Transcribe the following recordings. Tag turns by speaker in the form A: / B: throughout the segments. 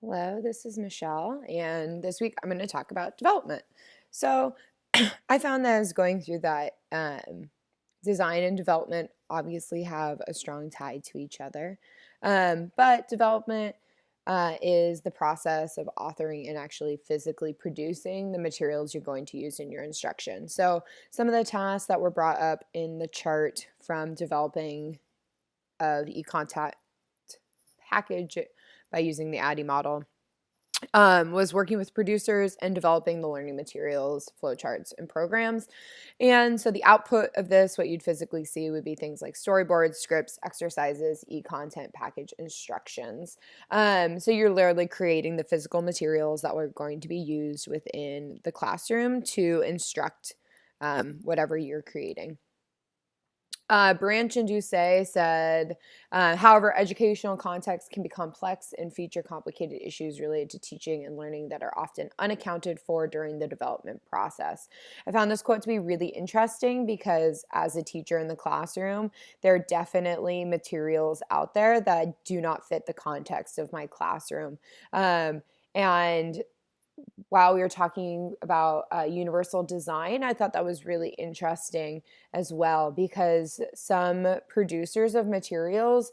A: Hello, this is Michelle, and this week I'm going to talk about development. So, I found that as going through that design and development obviously have a strong tie to each other. But development is the process of authoring and actually physically producing the materials you're going to use in your instruction. So, some of the tasks that were brought up in the chart from developing of e-content package by using the ADDIE model was working with producers and developing the learning materials, flowcharts, and programs. And so the output of this, what you'd physically see, would be things like storyboards, scripts, exercises, e-content package instructions. So you're literally creating the physical materials that were going to be used within the classroom to instruct whatever you're creating. Branch and Doucet said, however, educational contexts can be complex and feature complicated issues related to teaching and learning that are often unaccounted for during the development process. I found this quote to be really interesting because as a teacher in the classroom, there are definitely materials out there that do not fit the context of my classroom. And while we were talking about universal design, I thought that was really interesting as well because some producers of materials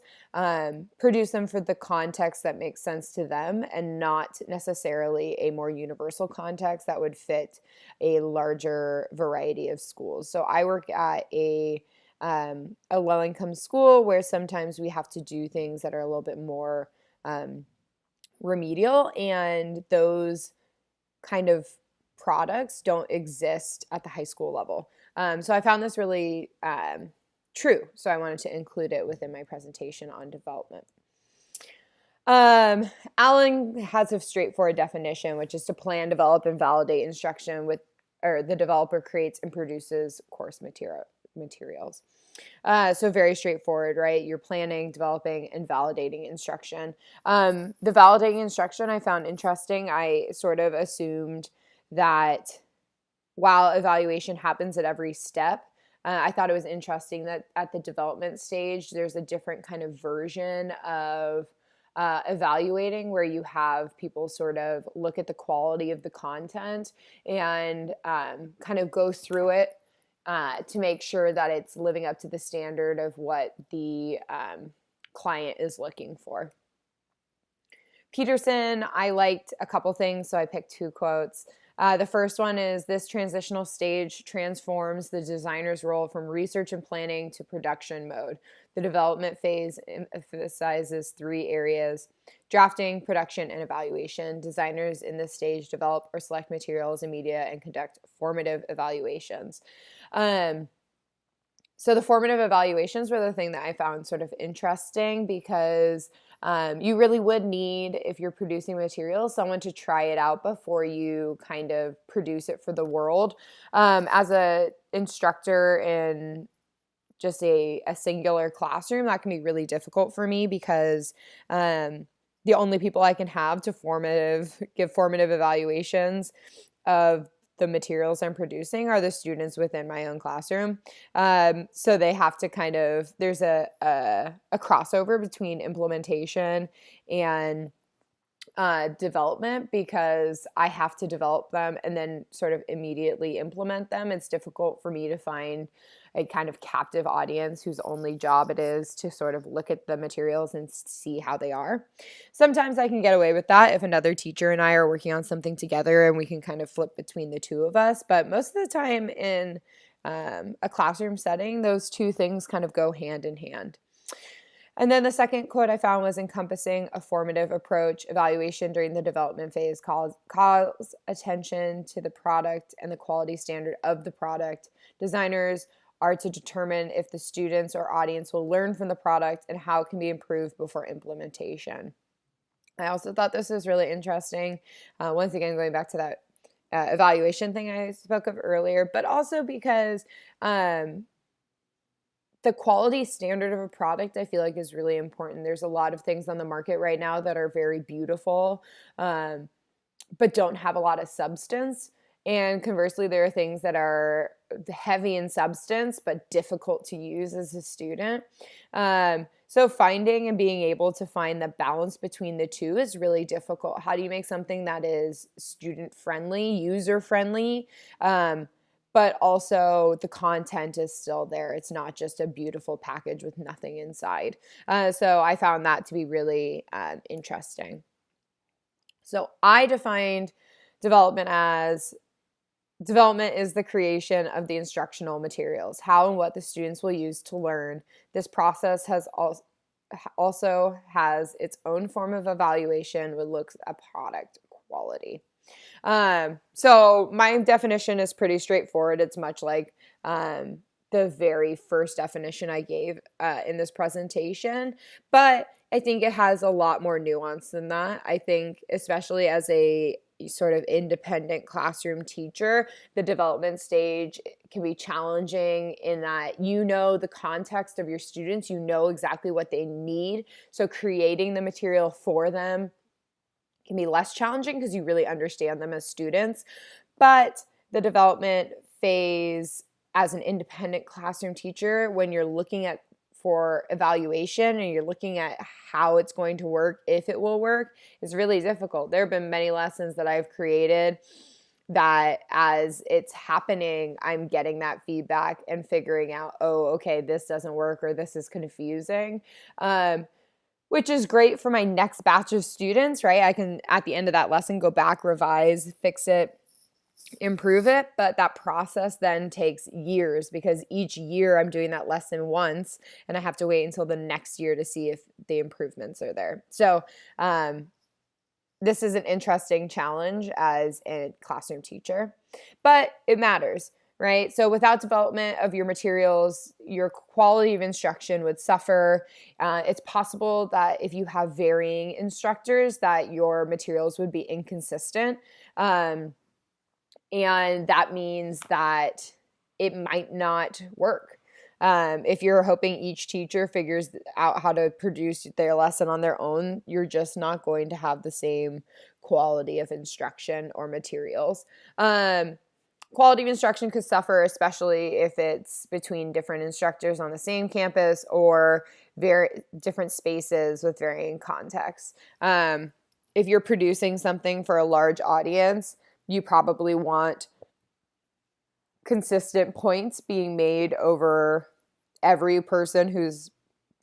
A: produce them for the context that makes sense to them and not necessarily a more universal context that would fit a larger variety of schools. So I work at a low-income school where sometimes we have to do things that are a little bit more remedial, and those kind of products don't exist at the high school level. So I found this really true. So I wanted to include it within my presentation on development. Allen has a straightforward definition, which is to plan, develop, and validate instruction with, or the developer creates and produces course materials. So very straightforward, right? You're planning, developing, and validating instruction. The validating instruction I found interesting. I sort of assumed that while evaluation happens at every step, I thought it was interesting that at the development stage, there's a different kind of version of evaluating where you have people sort of look at the quality of the content and kind of go through it to make sure that it's living up to the standard of what the client is looking for. Peterson, I liked a couple things, so I picked two quotes. The first one is, this transitional stage transforms the designer's role from research and planning to production mode. The development phase emphasizes three areas: drafting, production, and evaluation. Designers in this stage develop or select materials and media and conduct formative evaluations. So the formative evaluations were the thing that I found sort of interesting because you really would need, if you're producing material, someone to try it out before you kind of produce it for the world. As a instructor in just a singular classroom, that can be really difficult for me because the only people I can have to give formative evaluations of the materials I'm producing are the students within my own classroom. So they have to kind of, there's a crossover between implementation and development because I have to develop them and then sort of immediately implement them. It's difficult for me to find a kind of captive audience whose only job it is to sort of look at the materials and see how they are. Sometimes I can get away with that if another teacher and I are working on something together and we can kind of flip between the two of us. But most of the time in a classroom setting, those two things kind of go hand in hand. And then the second quote I found was, encompassing a formative approach, evaluation during the development phase calls attention to the product and the quality standard of the product. Designers are to determine if the students or audience will learn from the product and how it can be improved before implementation. I also thought this was really interesting. Once again, going back to that evaluation thing I spoke of earlier, but also because the quality standard of a product, I feel like, is really important. There's a lot of things on the market right now that are very beautiful, but don't have a lot of substance. And conversely, there are things that are heavy in substance, but difficult to use as a student. So finding and being able to find the balance between the two is really difficult. How do you make something that is student friendly, user friendly, but also the content is still there? It's not just a beautiful package with nothing inside. So I found that to be really interesting. So I defined development as development is the creation of the instructional materials, how and what the students will use to learn. This process also has its own form of evaluation, which looks at product quality. So my definition is pretty straightforward. It's much like the very first definition I gave in this presentation, but I think it has a lot more nuance than that. I think, especially as a sort of independent classroom teacher, the development stage can be challenging in that you know the context of your students, you know exactly what they need. So creating the material for them can be less challenging because you really understand them as students. But the development phase as an independent classroom teacher, when you're looking at for evaluation and you're looking at how it's going to work, if it will work, is really difficult. There have been many lessons that I've created that as it's happening, I'm getting that feedback and figuring out, oh, okay, this doesn't work or this is confusing. Which is great for my next batch of students, right? I can, at the end of that lesson, go back, revise, fix it, improve it. But that process then takes years because each year I'm doing that lesson once and I have to wait until the next year to see if the improvements are there. So this is an interesting challenge as a classroom teacher, but it matters, right? So without development of your materials, your quality of instruction would suffer. It's possible that if you have varying instructors, that your materials would be inconsistent. And that means that it might not work. If you're hoping each teacher figures out how to produce their lesson on their own, you're just not going to have the same quality of instruction or materials. Quality of instruction could suffer, especially if it's between different instructors on the same campus or very different spaces with varying contexts. If you're producing something for a large audience, you probably want consistent points being made over every person who's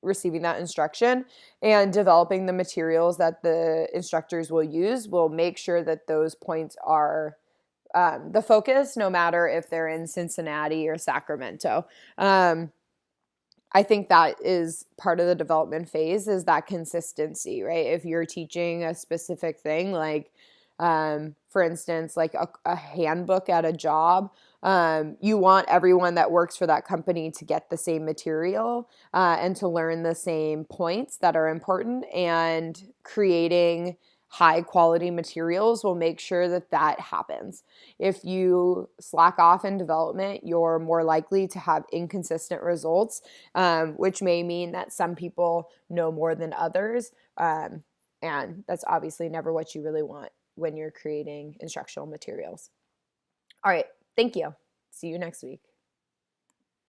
A: receiving that instruction, and developing the materials that the instructors will use will make sure that those points are the focus, no matter if they're in Cincinnati or Sacramento. I think that is part of the development phase, is that consistency, right? If you're teaching a specific thing, like for instance, like a handbook at a job, you want everyone that works for that company to get the same material and to learn the same points that are important, and creating high quality materials will make sure that that happens. If you slack off in development, you're more likely to have inconsistent results, which may mean that some people know more than others. And that's obviously never what you really want when you're creating instructional materials. All right, thank you. See you next week.